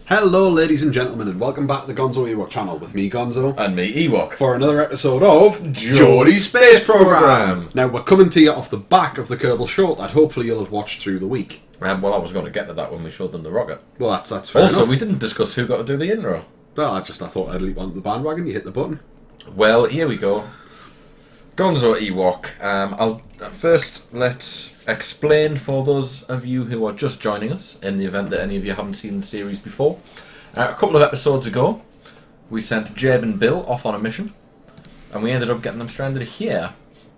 Hello ladies and gentlemen, and welcome back to the Gonzo Ewok channel with me, Gonzo. And me, Ewok. For another episode of Geordie Space Program. Now we're coming to you off the back of the Kerbal short that hopefully you'll have watched through the week. Well, I was going to get to that when we showed them the rocket. Well, that's fair Also, enough. we didn't discuss who got to do the intro. Well, I thought I'd leap onto the bandwagon, you hit the button. Well, here we go. Gonzo Ewok. Let's explain for those of you who are just joining us, in the event that any of you haven't seen the series before. A couple of episodes ago, we sent Jeb and Bill off on a mission, and we ended up getting them stranded here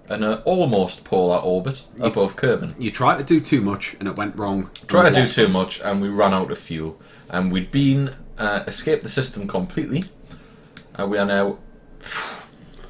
in an almost polar orbit above Kerbin. You tried to do too much, and it went wrong. Tried to do too much, and we ran out of fuel. And we'd been escaped the system completely, and we are now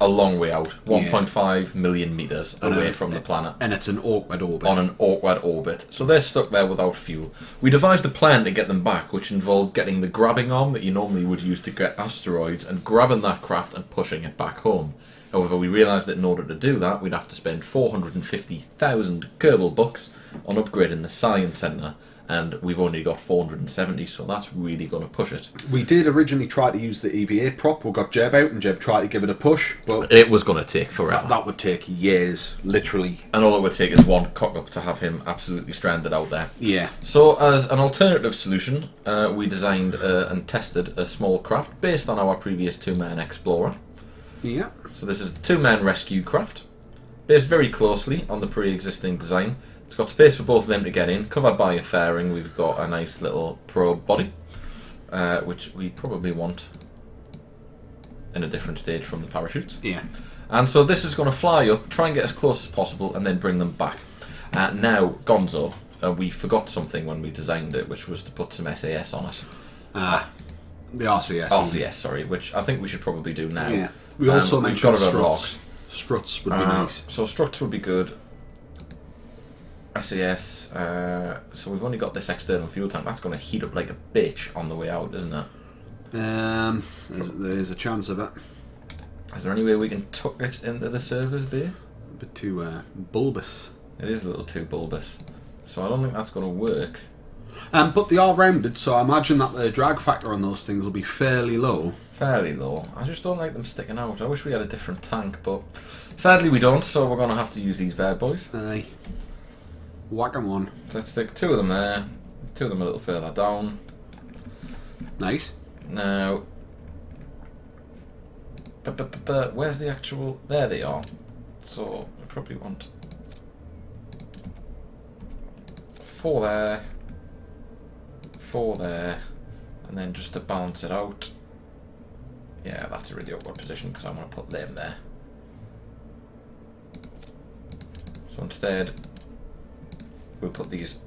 a long way out, 1.5 million metres away from the planet. And it's an awkward orbit. On an awkward orbit. So they're stuck there without fuel. We devised a plan to get them back, which involved getting the grabbing arm that you normally would use to get asteroids, and grabbing that craft and pushing it back home. However, we realised that in order to do that, we'd have to spend 450,000 Kerbal bucks on upgrading the Science Centre, and we've only got 470, so that's really going to push it. We did originally try to use the EVA prop. We got Jeb out, and Jeb tried to give it a push, but it was going to take forever. That would take years, literally. And all it would take is one cock-up to have him absolutely stranded out there. Yeah. So, as an alternative solution, we designed and tested a small craft based on our previous two-man Explorer. Yeah. So this is a two-man rescue craft, based very closely on the pre-existing design. It's got space for both of them to get in, covered by a fairing. We've got a nice little probe body, which we probably want in a different stage from the parachutes. Yeah. And so this is going to fly up, try and get as close as possible, and then bring them back. Now, Gonzo, we forgot something when we designed it, which was to put some SAS on it. The RCS. RCS, sorry, which I think we should probably do now. Yeah. We also mentioned got it struts. Struts would be nice. So struts would be good. SAS, so we've only got this external fuel tank. That's going to heat up like a bitch on the way out, isn't it? There's a chance of it. Is there any way we can tuck it into the servers bay? A bit too bulbous. It is a little too bulbous, so I don't think that's going to work. But they are rounded, so I imagine that the drag factor on those things will be fairly low. Fairly low. I just don't like them sticking out. I wish we had a different tank, but sadly we don't, so we're going to have to use these bad boys. Aye. Whack 'em on. So let's stick two of them there, two of them a little further down. Nice. Now, but where's the actual... There they are. So, I probably want 4 there, 4 there, and then just to balance it out. Yeah, that's a really awkward position because I want to put them there. So instead, we'll put these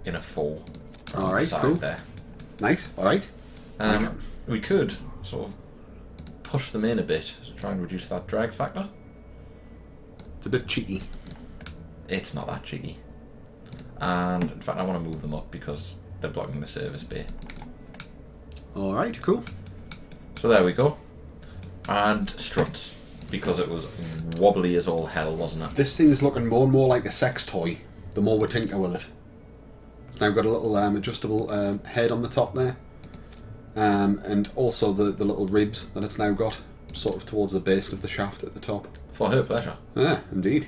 in a 4. Alright, cool. There. Nice, alright. We could sort of push them in a bit to try and reduce that drag factor. It's a bit cheeky. It's not that cheeky. And in fact, I want to move them up because they're blocking the service bay. Alright, cool. So there we go. And struts, because it was wobbly as all hell, wasn't it? This thing is looking more and more like a sex toy the more we tinker with it. It's now got a little adjustable head on the top there. And also the little ribs that it's now got, sort of towards the base of the shaft at the top. For her pleasure. Yeah, indeed.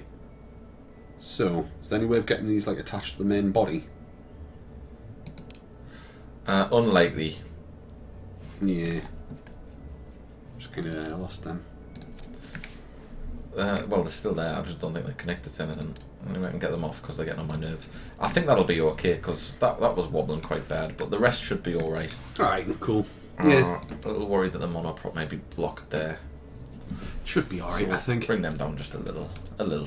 So, is there any way of getting these like attached to the main body? Unlikely. Yeah. Just kind of lost them. Well, they're still there. I just don't think they're connected to anything. Anyway, I can get them off because they're getting on my nerves. I think that'll be okay because that was wobbling quite bad, but the rest should be all right. All right, cool. Yeah. A little worried that the monoprop may be blocked there. Should be all right, So I think. Bring them down just a little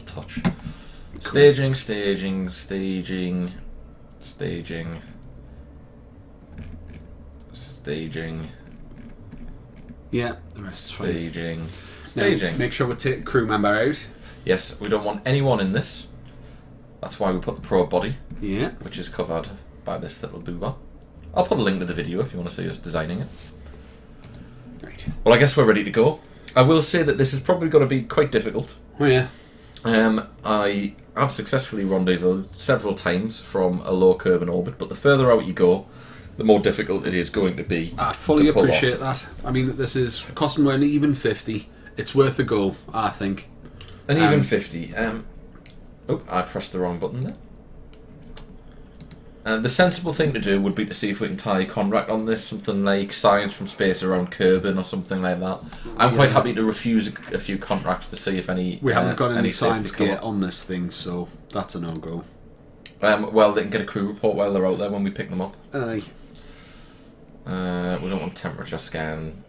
touch. Cool. Staging. Yeah, the rest is fine. Staging. Now, make sure we take a crew member out. Yes, we don't want anyone in this. That's why we put the probe body, Yeah. which is covered by this little boober. I'll put a link to the video if you want to see us designing it. Right. Well, I guess we're ready to go. I will say that this is probably going to be quite difficult. Oh yeah. I I've successfully rendezvoused several times from a low Kerbin orbit, but the further out you go, the more difficult it is going to be. I fully to pull appreciate off. that. I mean, this is costing an even 50. It's worth a go, I think. An even 50. Oh, I pressed the wrong button there. The sensible thing to do would be to see if we can tie a contract on this, something like science from space around Kerbin or something like that. I'm quite happy to refuse a few contracts to see if any. We haven't got any safety science come gear up. on this thing, so that's a no-go. Well, they can get a crew report while they're out there when we pick them up. Aye. We don't want temperature scan.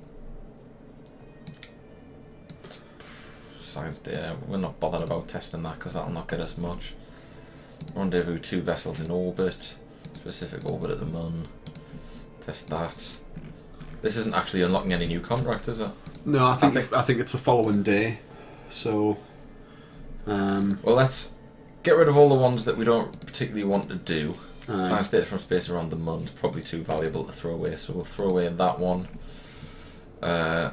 Science data. We're not bothered about testing that because that'll not get us much. Rendezvous 2 vessels in orbit. Specific orbit at the Mun. Test that. This isn't actually unlocking any new contracts, is it? No, I think it's the following day. So, well, let's get rid of all the ones that we don't particularly want to do. Aye. Science data from space around the Mun's probably too valuable to throw away, so we'll throw away that one.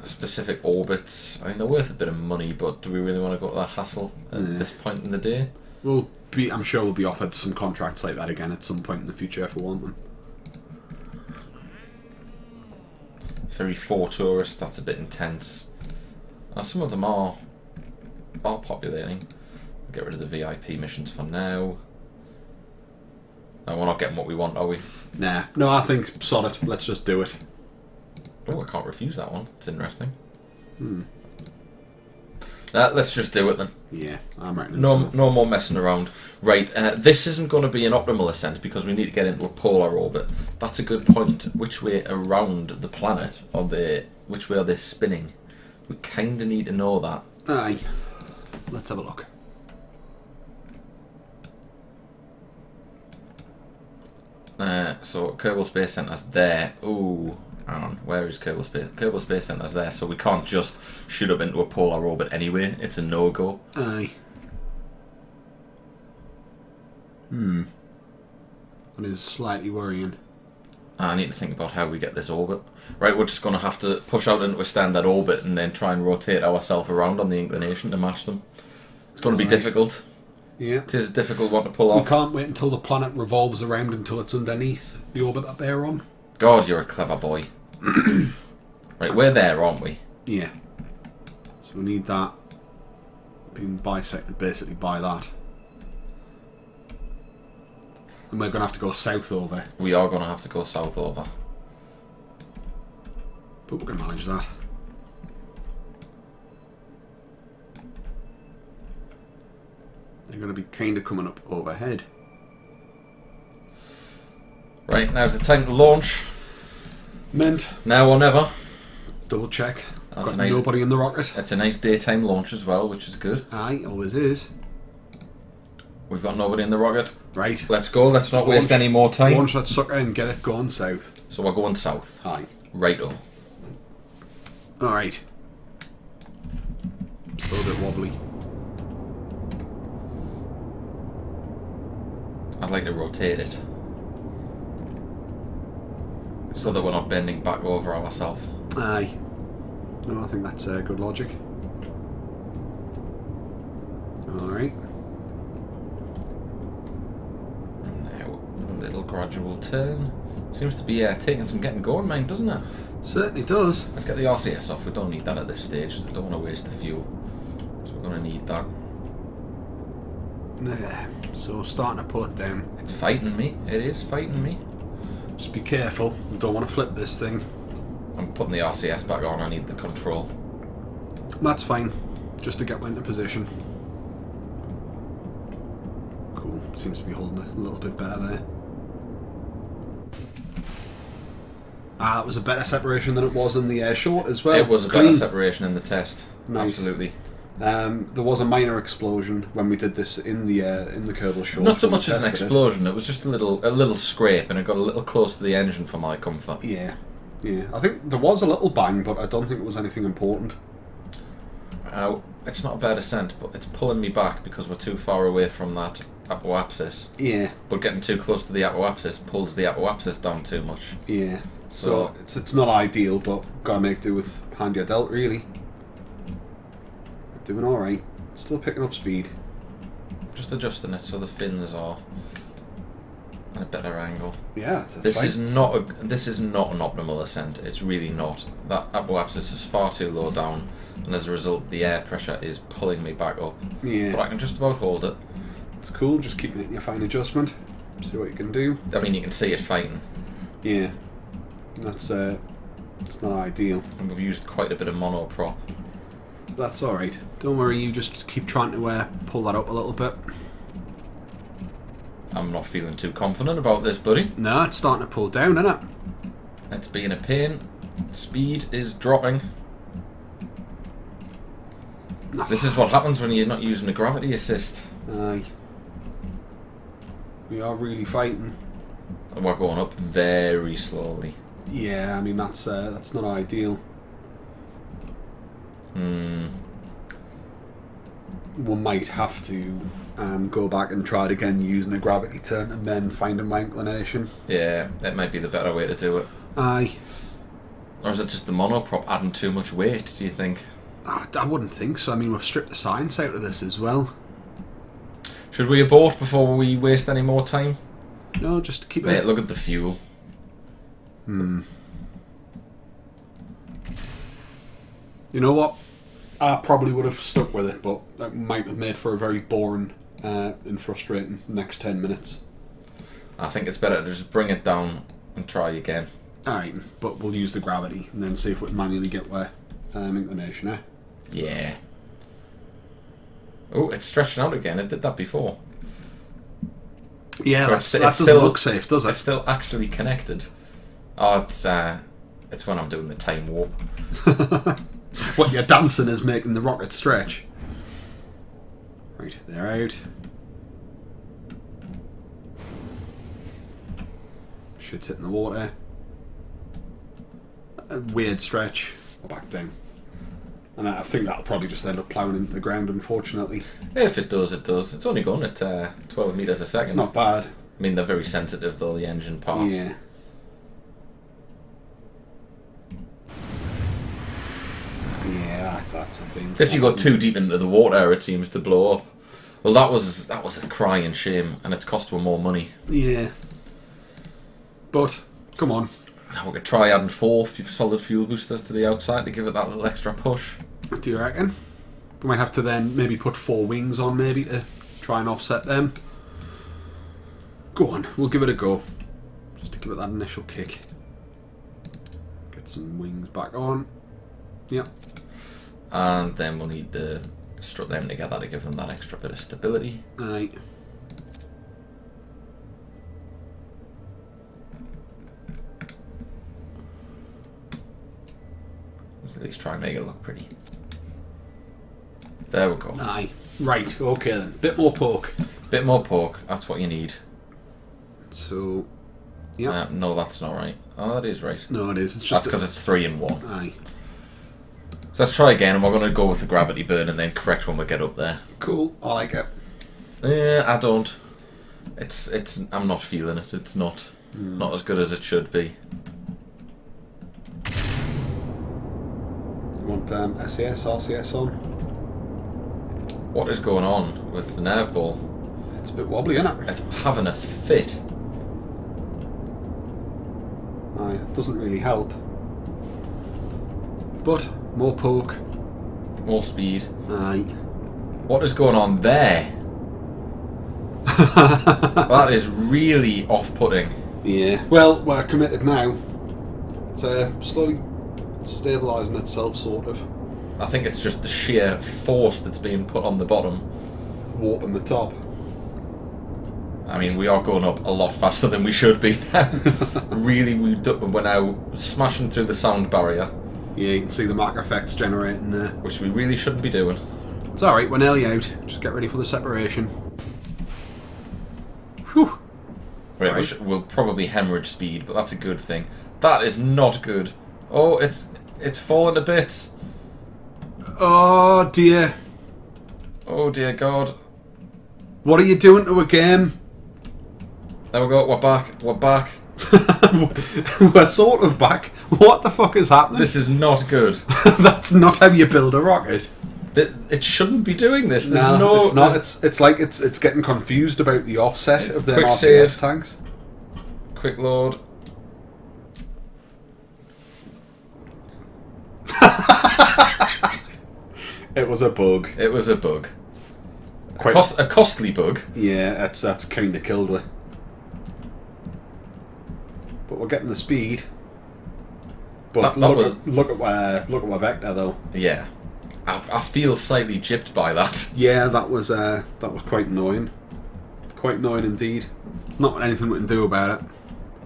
Specific orbits. I mean, they're worth a bit of money, but do we really want to go to that hassle at this point in the day? I'm sure we'll be offered some contracts like that again at some point in the future if we want them. Ferry 4 tourists, that's a bit intense. Some of them are populating. We'll get rid of the VIP missions for now. We're not getting what we want, are we? Nah. No, I think solid. Let's just do it. Oh, I can't refuse that one. It's interesting. Let's just do it then. Yeah, I'm reckoning No so. no more messing around. Right, this isn't going to be an optimal ascent because we need to get into a polar orbit. That's a good point. Which way around the planet which way are they spinning? We kind of need to know that. Aye. Let's have a look. So Kerbal Space Centre's there. Ooh, hang on. Where is Kerbal Space? Kerbal Space Centre's there, so we can't just shoot up into a polar orbit anyway. It's a no-go. Aye. That is slightly worrying. I need to think about how we get this orbit. Right, we're just going to have to push out into a standard orbit and then try and rotate ourselves around on the inclination to match them. It's going to be difficult. Yeah. It is a difficult one to pull We off. can't wait until the planet revolves around until it's underneath the orbit that they're on. God, you're a clever boy. Right, we're there, aren't we? Yeah. So we need that being bisected basically by that. And we're going to have to go south over. We are going to have to go south over. But we can manage that. They're going to be kind of coming up overhead. Right, now's the time to launch. Mint. Now or never. Double check. That's Got a nice- nobody in the rocket. It's a nice daytime launch as well, which is good. Aye, always is. We've got nobody in the rocket. Right. Let's go, let's not waste any more time. Launch that sucker and get it going south. So we're going south. Aye. Righto. Alright. Still a bit wobbly. I'd like to rotate it. So that we're not bending back over ourselves. Aye. No, I think that's good logic. Alright. Now, a little gradual turn. Seems to be taking some getting going, mate, doesn't it? Certainly does. Let's get the RCS off. We don't need that at this stage. I don't want to waste the fuel. So we're going to need that. There. So starting to pull it down. It's fighting me. It is fighting me. Just be careful. We don't want to flip this thing. I'm putting the RCS back on. I need the control. That's fine. Just to get into position. Cool. Seems to be holding it a little bit better there. That was a better separation than it was in the short as well. It was a Clean. better separation in the test. Nice. Absolutely. There was a minor explosion when we did this in the Kerbal short. Not so when we much as an tested it. explosion. It was just a little scrape, and it got a little close to the engine for my comfort. Yeah. Yeah. I think there was a little bang, but I don't think it was anything important. It's not a bad ascent, but it's pulling me back because we're too far away from that apoapsis. Yeah. But getting too close to the apoapsis pulls the apoapsis down too much. Yeah. So it's not ideal, but gotta make do with hand you dealt, really. Doing alright. Still picking up speed. just adjusting it so the fins are at a better angle. Yeah, This is not an optimal ascent. It's really not. That apoapsis is far too low down, and as a result, the air pressure is pulling me back up. Yeah. But I can just about hold it. It's cool. Just keep making your fine adjustment. See what you can do. I mean, you can see it fighting. Yeah. That's it's not ideal. And we've used quite a bit of monoprop. That's all right. Don't worry. You just keep trying to pull that up a little bit. I'm not feeling too confident about this, buddy. No, it's starting to pull down, isn't it? It's being a pain. Speed is dropping. This is what happens when you're not using a gravity assist. Aye. We are really fighting. And we're going up very slowly. Yeah, I mean that's not ideal. We might have to go back and try it again using a gravity turn and then finding my inclination. Yeah, that might be the better way to do it. Aye. Or is it just the monoprop adding too much weight, do you think? I wouldn't think so. I mean, we've stripped the science out of this as well. Should we abort before we waste any more time? No, just keep Mate, it. look at the fuel. You know what? I probably would have stuck with it, but that might have made for a very boring and frustrating next 10 minutes. I think it's better to just bring it down and try again. Alright, but we'll use the gravity and then see if we can manually get where inclination, eh? Yeah. Oh, it's stretching out again. It did that before. Yeah, But that doesn't look safe, does It's it? still actually connected. Oh, it's when I'm doing the time warp. What you're dancing is making the rocket stretch. Right, they're out. Shit's hitting the water. A weird stretch. Back down. And I think that'll probably just end up ploughing into the ground, unfortunately. If it does, it does. It's only going at 12 metres a second. It's not bad. I mean, they're very sensitive, though, the engine parts. Yeah. Yeah, that's a thing. So if you go too deep into the water, it seems to blow up. Well, that was a crying shame, and it's cost us more money. Yeah. But, come on. Now we could try adding 4 solid fuel boosters to the outside to give it that little extra push. Do you reckon? We might have to then maybe put 4 wings on, maybe, to try and offset them. Go on, we'll give it a go. Just to give it that initial kick. Get some wings back on. Yep. And then we'll need to strut them together to give them that extra bit of stability. Aye. Let's at least try and make it look pretty. There we go. Aye. Right, okay then. Bit more poke. Bit more pork, that's what you need. So, yeah. No, that's not right. Oh, that is right. No, it is. It's That's just because it's 3 in 1. Aye. So let's try again, and we're going to go with the gravity burn and then correct when we get up there. Cool. I like it. Yeah, I don't. I'm not feeling it. It's not as good as it should be. You want SAS, RCS on? What is going on with the nav ball? It's a bit wobbly, isn't it? It's having a fit. Aye, it doesn't really help. But, more poke. More speed. Aye. What is going on there? That is really off-putting. Yeah. Well, we're committed now. It's slowly stabilising itself, sort of. I think it's just the sheer force that's being put on the bottom. Warping the top. I mean, we are going up a lot faster than we should be now. Really, we're now smashing through the sound barrier. Yeah, you can see the Mach effects generating there. Which we really shouldn't be doing. It's alright, we're nearly out. Just get ready for the separation. Whew. Right. We'll probably hemorrhage speed, but that's a good thing. That is not good. Oh, it's fallen to bits. Oh dear. Oh dear God. What are you doing to a game? There we go, we're back. We're back. We're sort of back. What the fuck is happening? This is not good. That's not how you build a rocket. It shouldn't be doing this. No, it's not. It's like it's getting confused about the offset of their RCS tanks. Quick load. It was a bug. It was a bug. A costly bug. Yeah, that's kind of killed her. But we're getting the speed. But look at my vector though. Yeah, I feel slightly gypped by that. Yeah, that was quite annoying. Quite annoying indeed. There's not anything we can do about it.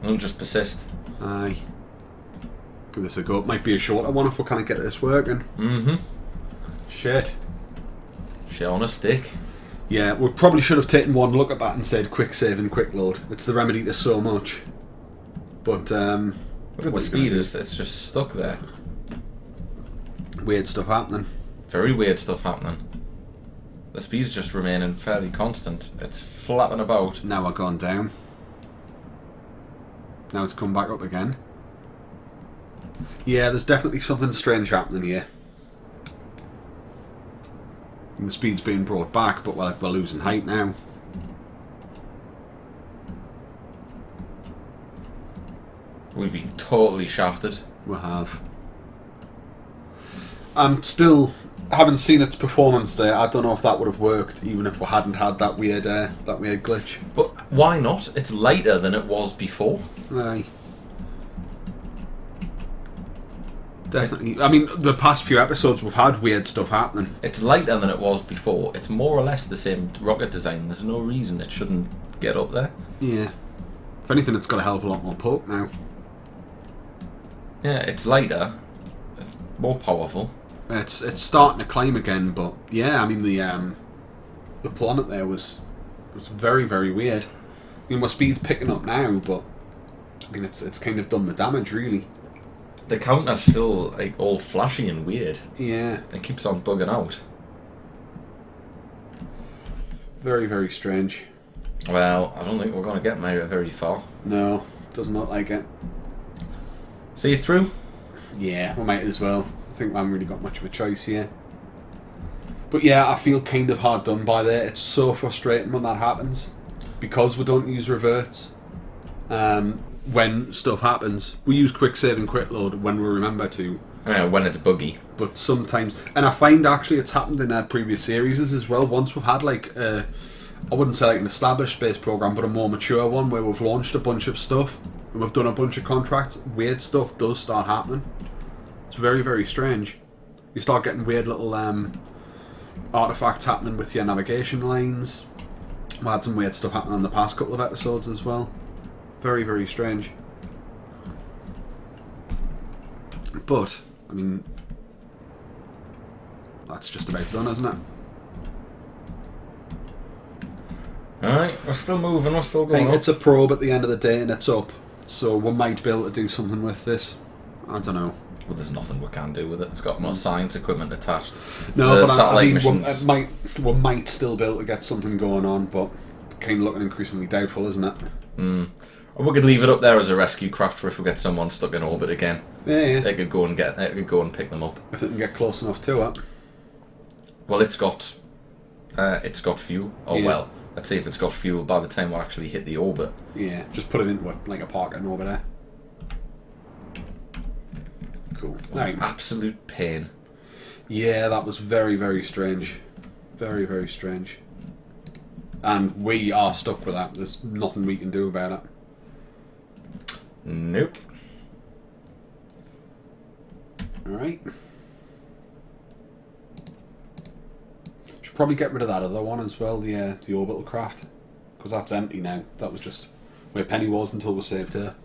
We'll just persist. Aye. Give this a go. It might be a shorter one if we kind of get this working. Mm-hmm. Shit. Shit on a stick. Yeah, we probably should have taken one look at that and said quick save and quick load. It's the remedy to so much. But look at the speed. It's just stuck there. Weird stuff happening. Very weird stuff happening. The speed's just remaining fairly constant. It's flapping about. Now we're gone down. Now it's come back up again. Yeah, there's definitely something strange happening here. And the speed's being brought back, but we're losing height now. We've been totally shafted. We have. I'm still haven't seen its performance there. I don't know if that would have worked even if we hadn't had that weird glitch. But why not? It's lighter than it was before. Aye. Definitely. I mean, the past few episodes we've had weird stuff happening. It's lighter than it was before. It's more or less the same rocket design. There's no reason it shouldn't get up there. Yeah. If anything, it's got a hell of a lot more poke now. Yeah, it's lighter, it's more powerful. It's starting to climb again, but yeah, I mean the planet there was very, very weird. I mean, my speed's picking up now, but I mean it's kind of done the damage really. The counter's still like all flashy and weird. Yeah. It keeps on bugging out. Very, very strange. Well, I don't think we're going to get very far. No, does not like it. See you through? Yeah, we might as well. I think we haven't really got much of a choice here. But yeah, I feel kind of hard done by there. It's so frustrating when that happens. Because we don't use reverts. When stuff happens, we use quick save and quick load when we remember to. When it's buggy. But sometimes, and I find actually it's happened in previous series as well. Once we've had like, I wouldn't say like an established space program, but a more mature one where we've launched a bunch of stuff and we've done a bunch of contracts. Weird stuff does start happening. It's very, very strange. You start getting weird little artifacts happening with your navigation lines. We had some weird stuff happening in the past couple of episodes as well. Very, very strange. But, I mean, that's just about done, isn't it? Alright, we're still moving, we're still going up. It's a probe at the end of the day and it's up. So we might be able to do something with this. I don't know. Well, there's nothing we can do with it. It's got more science equipment attached. No, but I mean, we might still be able to get something going on, but kind of looking increasingly doubtful, isn't it? Or we could leave it up there as a rescue craft for if we get someone stuck in orbit again. Yeah. They could go and pick them up. If they can get close enough to it. Well, it's got fuel. Oh yeah. Well, let's see if it's got fuel by the time we actually hit the orbit. Yeah, just put it into like a parking orbit there. Cool. Right. Absolute pain. Yeah, that was very, very strange. Very, very strange. And we are stuck with that. There's nothing we can do about it. Nope. Alright. Should probably get rid of that other one as well, the orbital craft. Because that's empty now. That was just where Penny was until we saved her.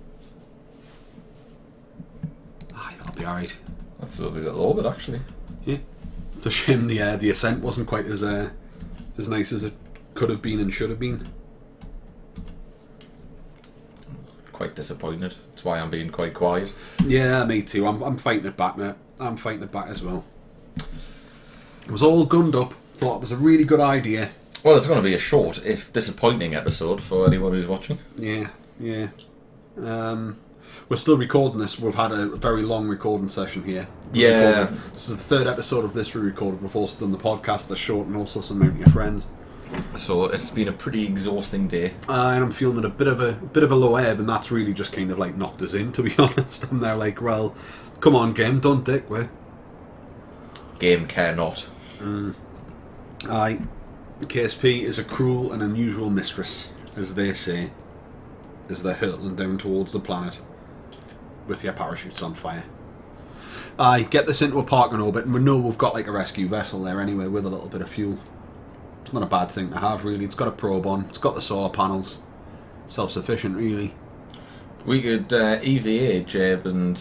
Aye, that'll be alright. That's a lovely little orbit, actually. Yeah. It's a shame the ascent wasn't quite as nice as it could have been and should have been. Quite disappointed. That's why I'm being quite quiet. Yeah, me too. I'm fighting it back, mate. I'm fighting it back as well. It was all gunned up. Thought it was a really good idea. Well, it's going to be a short, if disappointing, episode for anyone who's watching. Yeah, yeah. We're still recording this. We've had a very long recording session here. This is the third episode of this we recorded. We've also done the podcast, the short, and also some out with your friends. So it's been a pretty exhausting day. And I'm feeling a bit of a low ebb, and that's really just kind of like knocked us in, to be honest. I'm there like, well, come on, game, don't dick, we. Game care not. Aye. KSP is a cruel and unusual mistress, as they say, as they're hurtling down towards the planet with your parachutes on fire. Aye, get this into a parking orbit, and we know we've got like a rescue vessel there anyway with a little bit of fuel. It's not a bad thing to have, really. It's got a probe on, it's got the solar panels, self-sufficient, really. We could EVA Jeb and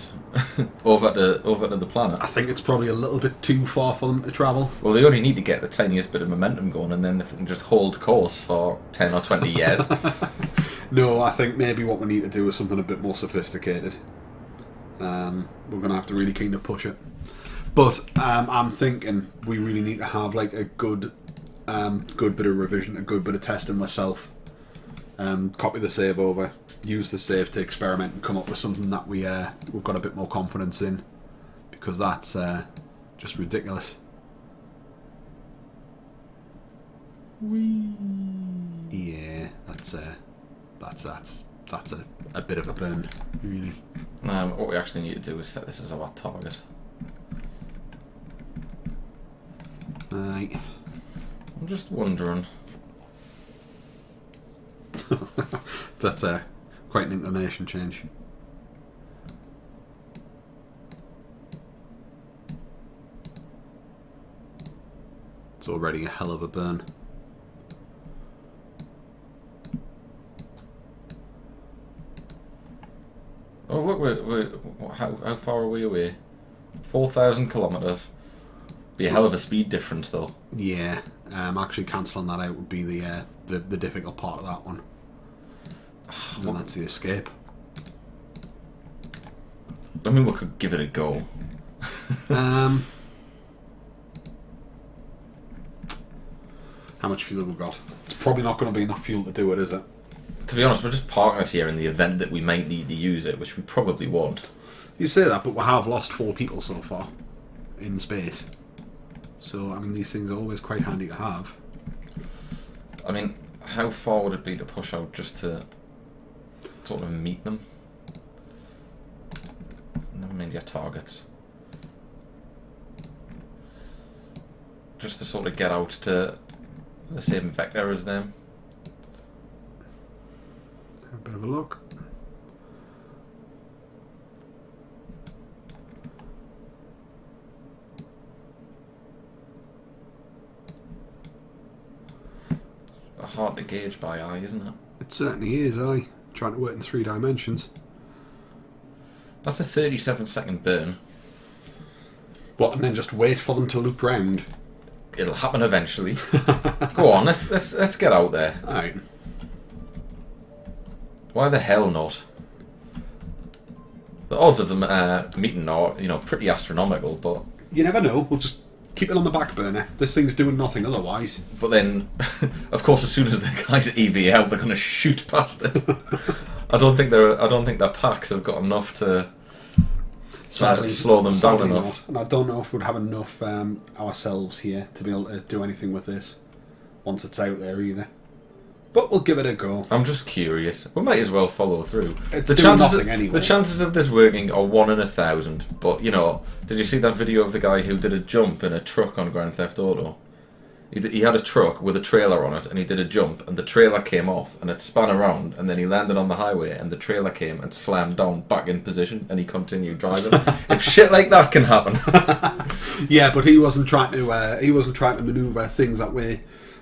over to the planet. I think it's probably a little bit too far for them to travel. Well, they only need to get the tiniest bit of momentum going, and then they can just hold course for 10 or 20 years. No, I think maybe what we need to do is something a bit more sophisticated. We're going to have to really kind of push it. But I'm thinking we really need to have like a good bit of revision, a good bit of testing myself. Copy the save over, use the save to experiment and come up with something that we've got a bit more confidence in, because that's just ridiculous. Whee. Yeah, that's a bit of a burn, really. What we actually need to do is set this as our target. Right. I'm just wondering. That's quite an inclination change. It's already a hell of a burn. Oh look, we're how far are we away? 4,000 kilometres. Be a hell of a speed difference, though. Yeah, actually cancelling that out would be the difficult part of that one. And that's the escape. I mean, we could give it a go. How much fuel have we got? It's probably not going to be enough fuel to do it, is it? To be honest, we're just parking it here in the event that we might need to use it, which we probably won't. You say that, but we have lost 4 people so far in space. So, I mean, these things are always quite handy to have. I mean, how far would it be to push out just to sort of meet them? Never mind your targets. Just to sort of get out to the same vector as them. Have a bit of a look. Hard to gauge by eye, isn't it? It certainly is, aye. Trying to work in 3 dimensions. That's a 37-second burn. What, and then just wait for them to loop round? It'll happen eventually. Go on, let's get out there. Alright. Why the hell not? The odds of them meeting are, pretty astronomical, but... You never know, we'll just keep it on the back burner. This thing's doing nothing otherwise. But then, of course, as soon as the guys at EVL, they're going to shoot past it. I don't think their packs have got enough to slow them down enough. Not. And I don't know if we'd have enough ourselves here to be able to do anything with this once it's out there either. But we'll give it a go. I'm just curious. We might as well follow through. It's doing nothing anyway. The chances of this working are 1 in 1,000. But, did you see that video of the guy who did a jump in a truck on Grand Theft Auto? He had a truck with a trailer on it, and he did a jump, and the trailer came off, and it spun around, and then he landed on the highway, and the trailer came and slammed down back in position, and he continued driving. If shit like that can happen. Yeah, but he wasn't trying to manoeuvre things that way.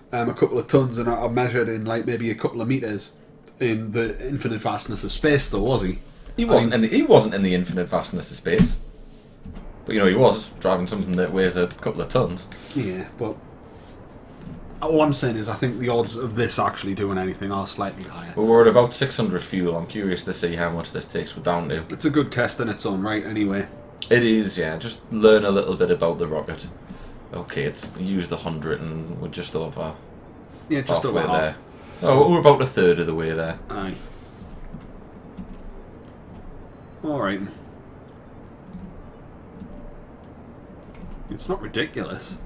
A couple of tons, and I measured in like maybe a couple of meters in the infinite vastness of space, though, was he? He wasn't in the infinite vastness of space, but he was driving something that weighs a couple of tons. Yeah, but all I'm saying is I think the odds of this actually doing anything are slightly higher. Well, we're at about 600 fuel. I'm curious to see how much this takes us down to. It's a good test in its own right, anyway. It is, yeah. Just learn a little bit about the rocket. Okay, it's used 100 and we're just over. Yeah, just halfway over half. there. Oh, we're about a third of the way there. Aye. Alright. It's not ridiculous.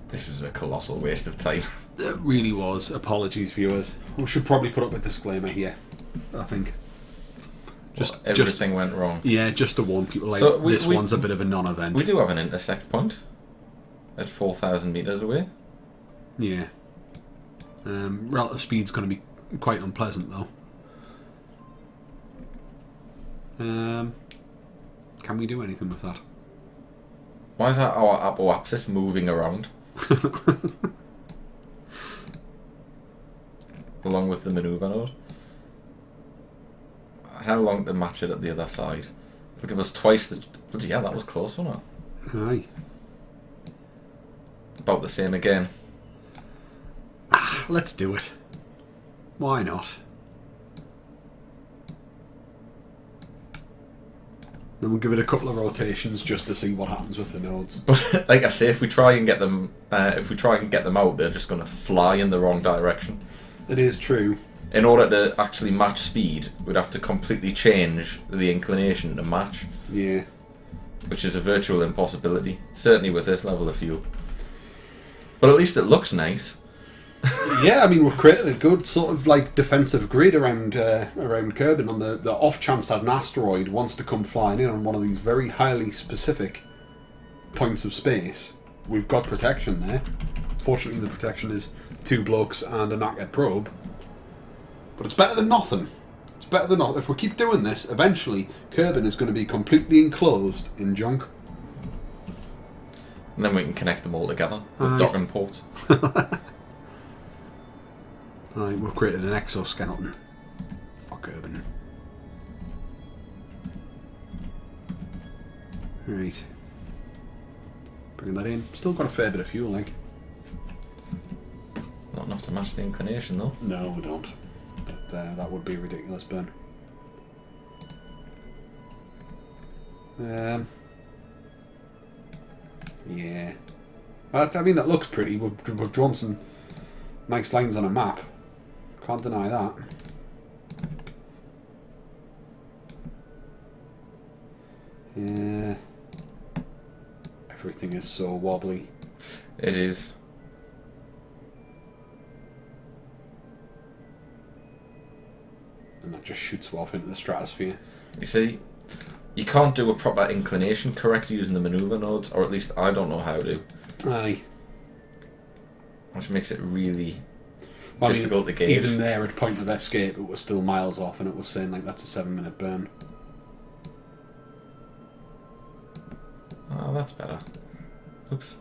This is a colossal waste of time. It really was. Apologies, viewers. We should probably put up a disclaimer here, I think. Everything went wrong. Yeah, just to warn people, like, So this one's a bit of a non-event. We do have an intersect point at 4,000 metres away. Yeah. Relative speed's going to be quite unpleasant, though. Can we do anything with that? Why is that our apoapsis moving around? Along with the manoeuvre node. How long to match it at the other side? It'll give us twice the... Bloody hell, that was close, wasn't it? Aye. About the same again. Let's do it. Why not? Then we'll give it a couple of rotations just to see what happens with the nodes. But like I say, if we try and get them out, they're just going to fly in the wrong direction. It is true. In order to actually match speed, we'd have to completely change the inclination to match. Yeah. Which is a virtual impossibility. Certainly with this level of fuel. But at least it looks nice. Yeah, I mean, we've created a good sort of like defensive grid around Kerbin on the off chance that an asteroid wants to come flying in on one of these very highly specific points of space. We've got protection there. Fortunately, the protection is 2 blokes and a knackered probe. But it's better than nothing. It's better than nothing. If we keep doing this, eventually Kerbin is going to be completely enclosed in junk. And then we can connect them all together with Aye. docking ports. Right, we've created an exoskeleton for Kerbin. Right. Bringing that in. Still got a fair bit of fuel, like. Not enough to match the inclination, though. No, we don't. But that would be a ridiculous burn. Yeah. I mean, that looks pretty. We've drawn some nice lines on a map. Can't deny that. Yeah. Everything is so wobbly. It is. And that just shoots off into the stratosphere. You see, you can't do a proper inclination correct using the manoeuvre nodes, or at least I don't know how to. Aye. Which makes it really Well, difficult to gauge. Even there at point of escape, it was still miles off, and it was saying like that's a 7-minute burn. Oh, that's better. Oops.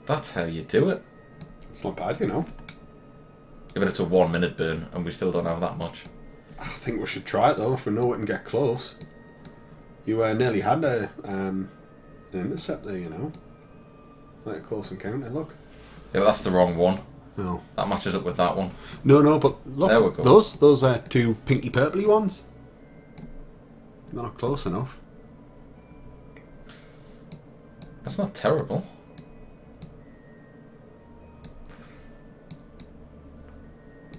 That's how you do it. It's not bad, you know. Yeah, but it's a 1-minute burn, and we still don't have that much. I think we should try it though, if we know we can get close. You nearly had an intercept there, you know. Like a close encounter, look. Yeah, but that's the wrong one. No. That matches up with that one. No, but look, There we go. those are 2 pinky purpley ones. They're not close enough. That's not terrible.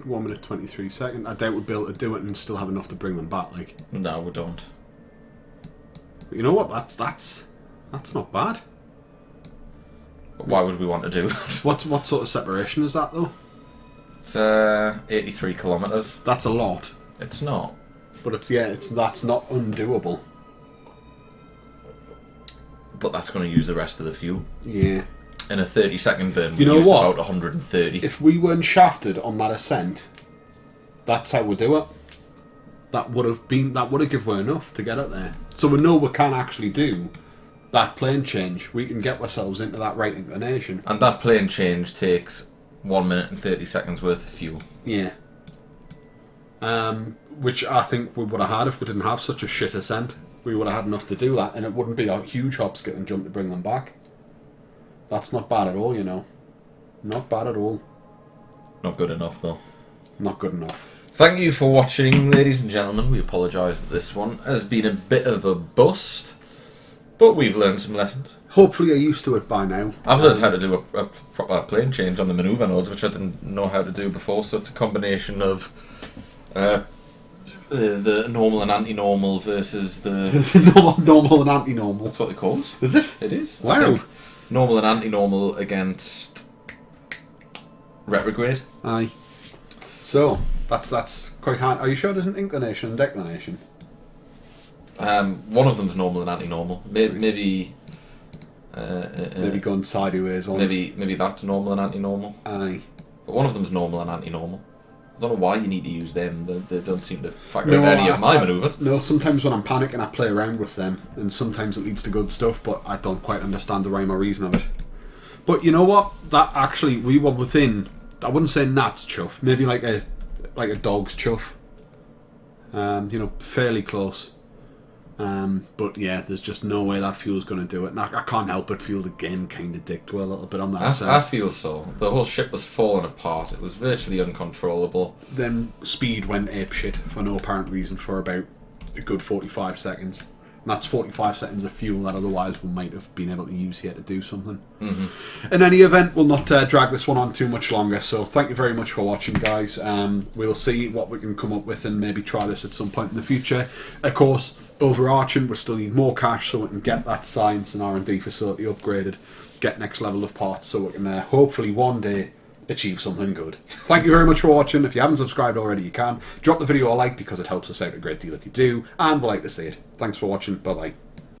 One minute 23 seconds. I doubt we'd be able to do it and still have enough to bring them back. Like, No, we don't. but you know what? That's not bad. But why would we want to do that? What sort of separation is that though? It's 83 kilometres. That's a lot, It's not. but that's not undoable. But that's going to use the rest of the fuel. Yeah. In a 30-second burn, we You know used what? about 130. If we weren't shafted on that ascent, that's how we do it. That would have given enough to get it there. So we know we can actually do that plane change. We can get ourselves into that right inclination. And that plane change takes 1 minute and 30 seconds worth of fuel. Yeah. Which I think we would have had if we didn't have such a shit ascent. We would have had enough to do that, and it wouldn't be a huge hop, skip, and jump to bring them back. That's not bad at all, you know. Not bad at all. Not good enough, though. Not good enough. Thank you for watching, ladies and gentlemen. We apologise that this one has been a bit of a bust, but we've learned some lessons. Hopefully you're used to it by now. I've learned how to do a proper plane change on the manoeuvre nodes, which I didn't know how to do before, so it's a combination of the normal and anti-normal versus the... normal and anti-normal. That's what they call it. Is it? It is. Wow. Normal and anti-normal against retrograde. Aye. So, that's quite hard. Are you sure there's an inclination and declination? One of them's normal and anti-normal. Maybe Going sideways on. Maybe that's normal and anti-normal. Aye. But one of them's normal and anti-normal. I don't know why you need to use them. They don't seem to factor into any of my manoeuvres. No, sometimes when I'm panicking I play around with them, and sometimes it leads to good stuff, but I don't quite understand the rhyme or reason of it. But you know what? That actually, we were within, I wouldn't say gnat's chuff, maybe like a dog's chuff. Fairly close. But yeah, there's just no way that fuel's going to do it. And I can't help but feel the game kind of dicked a little bit on that side. I feel so. The whole ship was falling apart. It was virtually uncontrollable. Then speed went apeshit for no apparent reason for about a good 45 seconds. And that's 45 seconds of fuel that otherwise we might have been able to use here to do something. Mm-hmm. In any event, we'll not drag this one on too much longer. So thank you very much for watching, guys. We'll see what we can come up with and maybe try this at some point in the future. Of course, overarching, we still need more cash so we can get that science and R&D facility upgraded, get next level of parts so we can hopefully one day achieve something good. Thank you very much for watching. If you haven't subscribed already, you can. Drop the video a like because it helps us out a great deal if you do, and we'll like to see it. Thanks for watching. Bye bye.